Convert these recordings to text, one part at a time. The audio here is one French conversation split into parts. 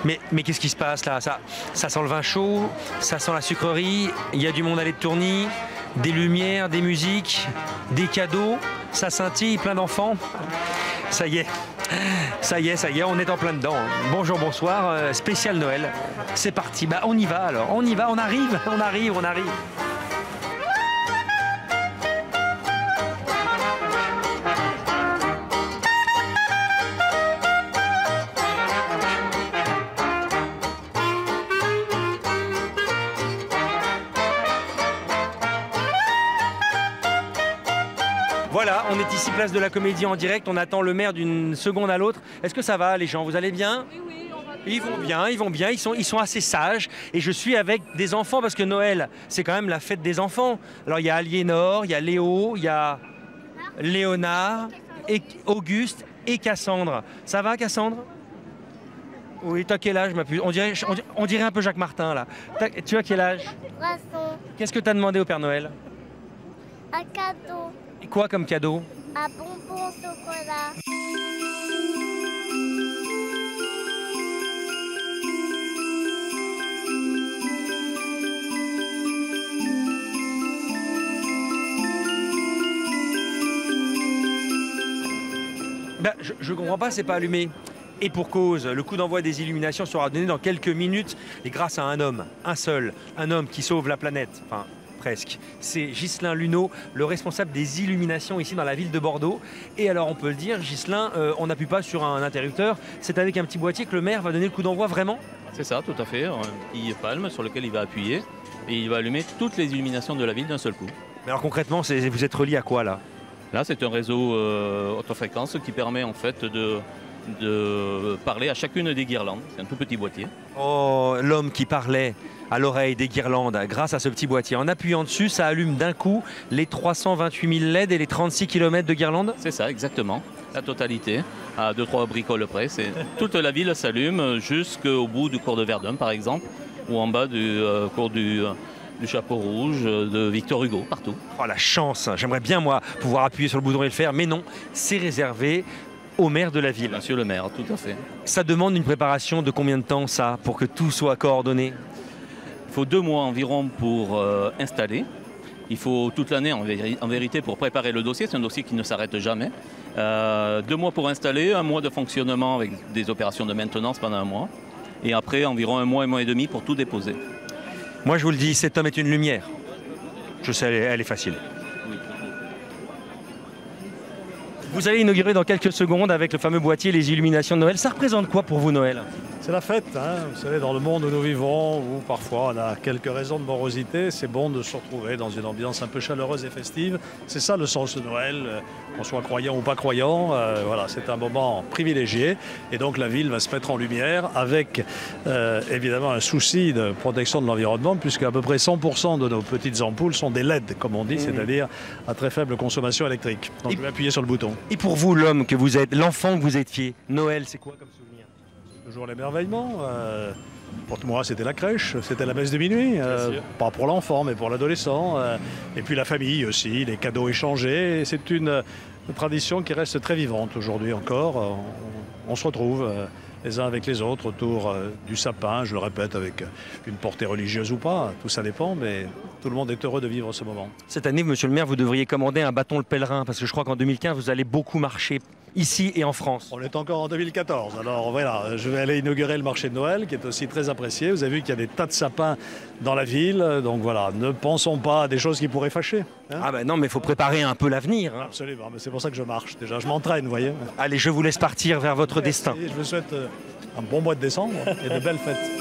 Mais qu'est-ce qui se passe là? Ça sent le vin chaud, ça sent la sucrerie, il y a du monde à l'étournie, des lumières, des musiques, des cadeaux, ça scintille, plein d'enfants. Ça y est, on est en plein dedans. Bonjour, bonsoir, spécial Noël. C'est parti, bah on y va alors, on y va, on arrive. Voilà, on est ici place de la Comédie en direct, on attend le maire d'une seconde à l'autre. Est-ce que ça va les gens, vous allez bien? Oui, on va bien. Ils vont bien, ils sont assez sages. Et je suis avec des enfants parce que Noël, c'est quand même la fête des enfants. Alors il y a Aliénor, il y a Léo, il y a Léonard, et Auguste et Cassandre. Ça va Cassandre? Oui, t'as quel âge ma puce? On dirait un peu Jacques Martin là. Tu as quel âge? 3 ans. Qu'est-ce que tu as demandé au Père Noël? Un cadeau. Et quoi comme cadeau? Un bonbon au chocolat. Ben, je comprends pas, c'est pas allumé. Et pour cause, le coup d'envoi des illuminations sera donné dans quelques minutes et grâce à un homme, un seul, un homme qui sauve la planète, enfin presque. C'est Ghislain Luneau, le responsable des illuminations ici dans la ville de Bordeaux. Et alors on peut le dire, Ghislain, on n'appuie pas sur un interrupteur, c'est avec un petit boîtier que le maire va donner le coup d'envoi vraiment? C'est ça, tout à fait, un petit palme sur lequel il va appuyer et il va allumer toutes les illuminations de la ville d'un seul coup. Mais alors concrètement, vous êtes relié à quoi là? Là, c'est un réseau haute fréquence qui permet en fait de parler à chacune des guirlandes. C'est un tout petit boîtier. Oh, l'homme qui parlait à l'oreille des guirlandes grâce à ce petit boîtier. En appuyant dessus, ça allume d'un coup les 328 000 LED et les 36 km de guirlandes? C'est ça, exactement. La totalité, à 2-3 bricoles près. Toute la ville s'allume jusqu'au bout du cours de Verdun, par exemple, ou en bas du cours du Chapeau Rouge, de Victor Hugo, partout. Oh la chance, j'aimerais bien moi pouvoir appuyer sur le bouton et le faire, mais non, c'est réservé au maire de la ville. Monsieur le maire, tout à fait. Ça demande une préparation de combien de temps ça, pour que tout soit coordonné? Il faut 2 mois environ pour installer. Il faut toute l'année en vérité pour préparer le dossier, c'est un dossier qui ne s'arrête jamais. 2 mois pour installer, 1 mois de fonctionnement avec des opérations de maintenance pendant 1 mois. Et après environ 1 mois et demi pour tout déposer. Moi je vous le dis, cet homme est une lumière. Je sais, elle est facile. Oui. Vous allez inaugurer dans quelques secondes avec le fameux boîtier les illuminations de Noël. Ça représente quoi pour vous Noël? C'est la fête, hein. Vous savez, dans le monde où nous vivons, où parfois on a quelques raisons de morosité, c'est bon de se retrouver dans une ambiance un peu chaleureuse et festive. C'est ça le sens de Noël, qu'on soit croyant ou pas croyant. Voilà, c'est un moment privilégié. Et donc la ville va se mettre en lumière avec évidemment un souci de protection de l'environnement, puisque à peu près 100% de nos petites ampoules sont des LED, comme on dit, c'est-à-dire à très faible consommation électrique. Donc je vais appuyer sur le bouton. Et pour vous, l'homme que vous êtes, l'enfant que vous étiez, Noël, c'est quoi comme souvenir? Toujours l'émerveillement. Pour moi, c'était la crèche, c'était la messe de minuit. Pas pour l'enfant, mais pour l'adolescent. Et puis la famille aussi, les cadeaux échangés. C'est une tradition qui reste très vivante aujourd'hui encore. On se retrouve les uns avec les autres autour du sapin, je le répète, avec une portée religieuse ou pas, tout ça dépend, mais tout le monde est heureux de vivre ce moment. Cette année, monsieur le maire, vous devriez commander un bâton le pèlerin, parce que je crois qu'en 2015, vous allez beaucoup marcher ici et en France. On est encore en 2014, alors voilà, je vais aller inaugurer le marché de Noël, qui est aussi très apprécié. Vous avez vu qu'il y a des tas de sapins dans la ville, donc voilà, ne pensons pas à des choses qui pourraient fâcher. Hein. Ah ben non, mais il faut préparer un peu l'avenir. Hein. Absolument, mais c'est pour ça que je marche déjà, je m'entraîne, vous voyez. Allez, je vous laisse partir vers votre destin. Je vous souhaite un bon mois de décembre et de belles fêtes.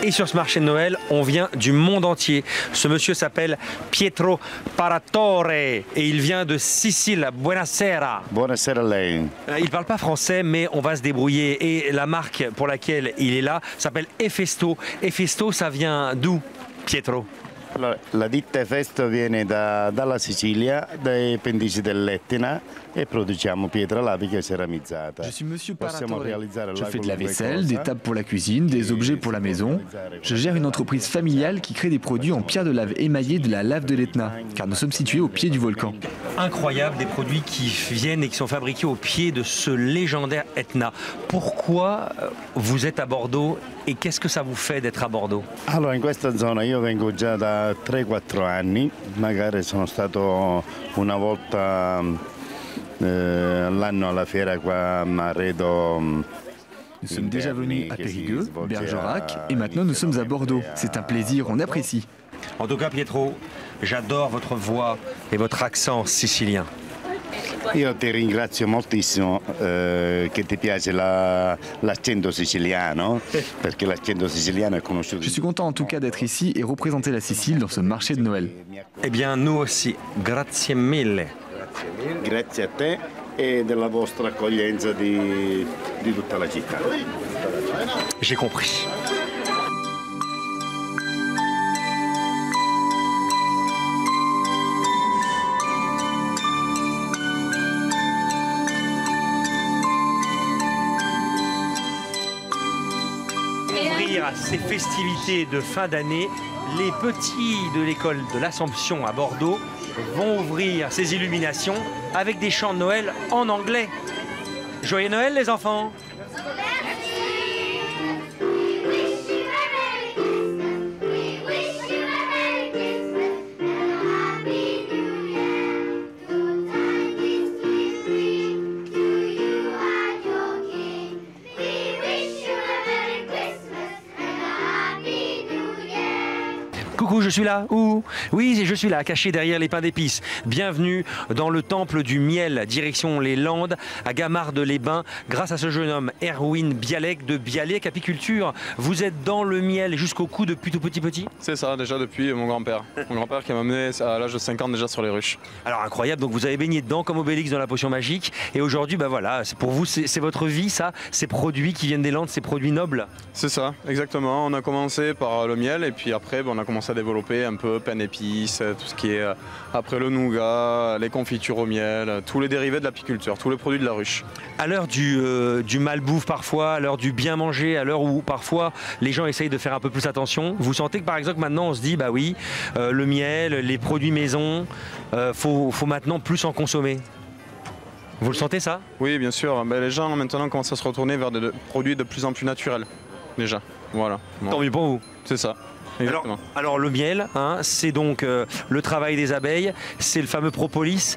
Et sur ce marché de Noël, on vient du monde entier. Ce monsieur s'appelle Pietro Paratore et il vient de Sicile. Buonasera. Buonasera lei. Il ne parle pas français, mais on va se débrouiller. Et la marque pour laquelle il est là s'appelle Efesto. Efesto, ça vient d'où, Pietro? Allora, la ditta Efesto viene dalla Sicilia, dai pendici dell'Etna e produciamo pietra lavica e ceramizzata. Je suis Monsieur Possiamo Paratore. realizzare Je là fais de la qualunque vaisselle, cosa. des tables pour la cuisine, des objets pour la maison. Je gère une entreprise familiale qui crée des produits en pierre de lave émaillée de la lave de l'Etna, car nous sommes situés au pied du volcan. Incroyable, des produits qui viennent et qui sont fabriqués au pied de ce légendaire Etna. Pourquoi vous êtes à Bordeaux et qu'est-ce que ça vous fait d'être à Bordeaux? Allora, in questa zona io vengo già da 3-4 anni, magari sono stato una volta all'anno alla fiera qua a Redo. Nous sommes déjà venus à Périgueux, Bergerac, et maintenant nous sommes à Bordeaux. C'est un plaisir, on apprécie. En tout cas, Pietro, j'adore votre voix et votre accent sicilien. Io ti ringrazio moltissimo che ti piace l'accento siciliano, perché l'accento siciliano è conosciuto. Je suis content en tout cas d'être ici et représenter la Sicile dans ce marché de Noël. Eh bien, nous aussi. Grazie mille. Grazie a te e della vostra accoglienza di tutta la città. J'ai compris. Ouvrir à ces festivités de fin d'année, les petits de l'école de l'Assomption à Bordeaux vont ouvrir ces illuminations avec des chants de Noël en anglais. Joyeux Noël les enfants! Coucou, je suis là. Où? Oui, je suis là, caché derrière les pains d'épices. Bienvenue dans le temple du miel, direction les Landes, à Gamarde-les-Bains, grâce à ce jeune homme, Erwin Bialek de Bialek Apiculture. Vous êtes dans le miel jusqu'au cou depuis tout petit? C'est ça, déjà depuis mon grand-père. Mon grand-père qui m'a mené à l'âge de 5 ans déjà sur les ruches. Alors incroyable, donc vous avez baigné dedans comme Obélix dans la potion magique. Et aujourd'hui, bah voilà, pour vous, c'est votre vie, ça, ces produits qui viennent des Landes, ces produits nobles. C'est ça, exactement. On a commencé par le miel et puis après, on a commencé à développer un peu pain d'épices, tout ce qui est après le nougat, les confitures au miel, tous les dérivés de l'apiculture, tous les produits de la ruche. À l'heure du malbouffe parfois, à l'heure du bien manger, à l'heure où parfois les gens essayent de faire un peu plus attention, vous sentez que par exemple maintenant on se dit bah oui, le miel, les produits maison, faut maintenant plus en consommer. Vous le sentez ça? Oui, bien sûr. Les gens maintenant commencent à se retourner vers des produits de plus en plus naturels, déjà. Voilà. Tant mieux pour vous. C'est ça. Exactement. Alors le miel, hein, c'est donc le travail des abeilles, c'est le fameux propolis.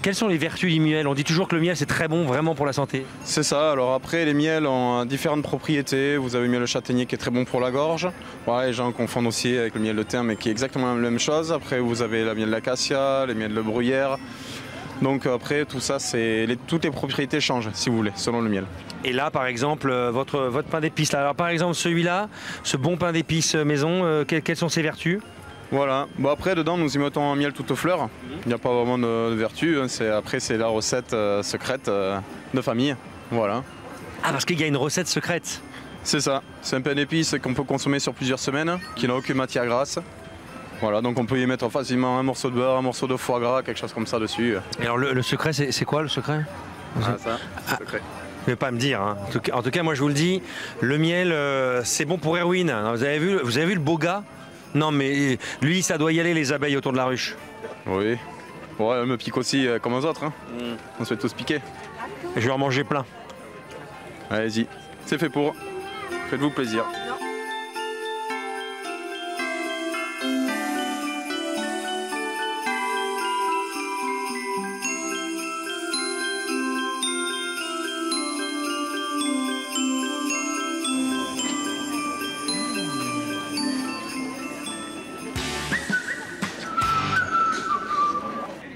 Quelles sont les vertus du miel? On dit toujours que le miel c'est très bon vraiment pour la santé. C'est ça, alors après les miels ont différentes propriétés. Vous avez le miel châtaignier qui est très bon pour la gorge. Voilà, les gens confondent aussi avec le miel de thym mais qui est exactement la même chose. Après vous avez le miel d'acacia, le miel de bruyère. Donc après tout ça, toutes les propriétés changent si vous voulez, selon le miel. Et là par exemple, votre pain d'épices, alors par exemple celui-là, ce bon pain d'épices maison, quelles sont ses vertus? Voilà, bon après dedans nous y mettons un miel toute fleur. Il n'y a pas vraiment de vertu, après c'est la recette secrète de famille. Voilà. Ah parce qu'il y a une recette secrète? C'est ça, c'est un pain d'épices qu'on peut consommer sur plusieurs semaines, qui n'a aucune matière grasse. Voilà, donc on peut y mettre facilement un morceau de beurre, un morceau de foie gras, quelque chose comme ça dessus. Et alors le secret, c'est quoi le secret? Secret. Je ne vais pas me dire. Hein. En tout cas, moi je vous le dis, le miel, c'est bon pour Erwin. Vous avez vu le beau gars? Non mais lui, ça doit y aller les abeilles autour de la ruche. Oui. Ouais, elle me pique aussi comme aux autres. Hein. On se fait tous piquer. Je vais en manger plein. Allez-y, c'est fait pour. Faites-vous plaisir.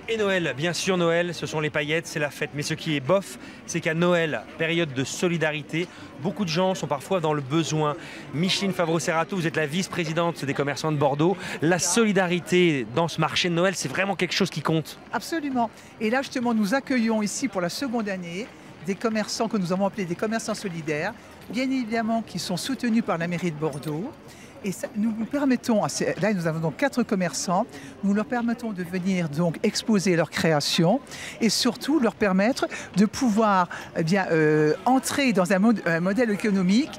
Et Noël, bien sûr Noël, ce sont les paillettes, c'est la fête. Mais ce qui est bof, c'est qu'à Noël, période de solidarité, beaucoup de gens sont parfois dans le besoin. Micheline Favreau-Serrato, vous êtes la vice-présidente des commerçants de Bordeaux. La solidarité dans ce marché de Noël, c'est vraiment quelque chose qui compte. Absolument. Et là, justement, nous accueillons ici pour la seconde année des commerçants que nous avons appelés des commerçants solidaires, bien évidemment qui sont soutenus par la mairie de Bordeaux. Et ça, nous permettons, là nous avons donc 4 commerçants, nous leur permettons de venir donc exposer leur création et surtout leur permettre de pouvoir entrer dans un modèle économique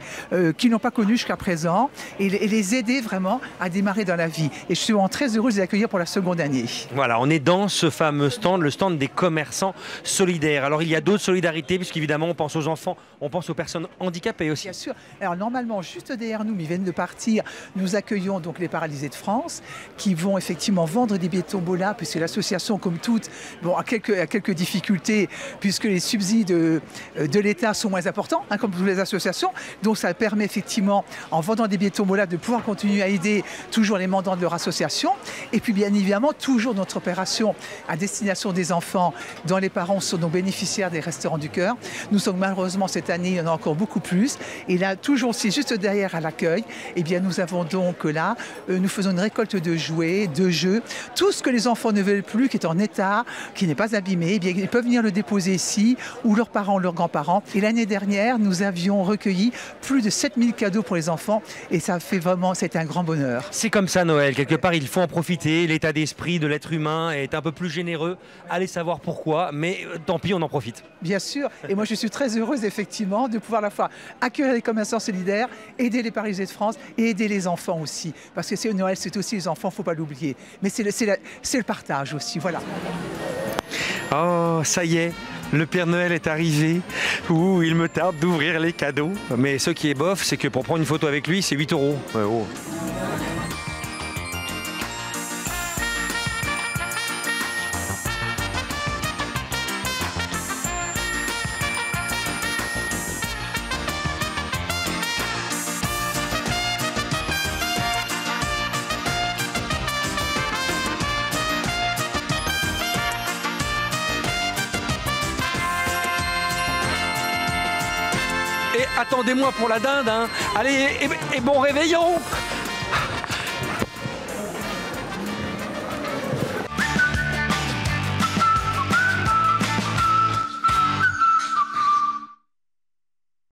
qu'ils n'ont pas connu jusqu'à présent et les aider vraiment à démarrer dans la vie. Et je suis vraiment très heureuse de les accueillir pour la seconde année. Voilà, on est dans ce fameux stand, le stand des commerçants solidaires. Alors il y a d'autres solidarités, puisqu'évidemment on pense aux enfants, on pense aux personnes handicapées aussi. Bien sûr. Alors normalement, juste derrière nous, mais ils viennent de partir, nous accueillons donc les Paralysés de France qui vont effectivement vendre des billets de tombola, puisque l'association, comme toutes, a quelques difficultés, puisque les subsides de l'État sont moins importants, comme toutes les associations. Donc ça permet effectivement, en vendant des billets de tombola, de pouvoir continuer à aider toujours les mandants de leur association. Et puis bien évidemment, toujours notre opération à destination des enfants dont les parents sont donc bénéficiaires des Restaurants du Cœur. Nous sommes malheureusement cette année, il y en a encore beaucoup plus. Et là, toujours aussi juste derrière à l'accueil, eh bien nous avons donc là, nous faisons une récolte de jouets, de jeux, tout ce que les enfants ne veulent plus, qui est en état, qui n'est pas abîmé, eh bien, ils peuvent venir le déposer ici, ou leurs parents, leurs grands-parents. Et l'année dernière, nous avions recueilli plus de 7000 cadeaux pour les enfants, et ça fait vraiment, c'était un grand bonheur. C'est comme ça Noël, quelque part il faut en profiter, l'état d'esprit de l'être humain est un peu plus généreux, allez savoir pourquoi, mais tant pis, on en profite. Bien sûr, et moi je suis très heureuse effectivement de pouvoir à la fois accueillir les commerçants solidaires, aider les Paralysés de France et aider les enfants aussi, parce que c'est Noël, c'est aussi les enfants, il ne faut pas l'oublier, mais c'est le partage aussi, voilà. Oh, ça y est, le Père Noël est arrivé. Ouh, il me tarde d'ouvrir les cadeaux. Mais ce qui est bof, c'est que pour prendre une photo avec lui, c'est 8 €. Oh. Et attendez-moi pour la dinde, hein. Allez, et bon réveillon!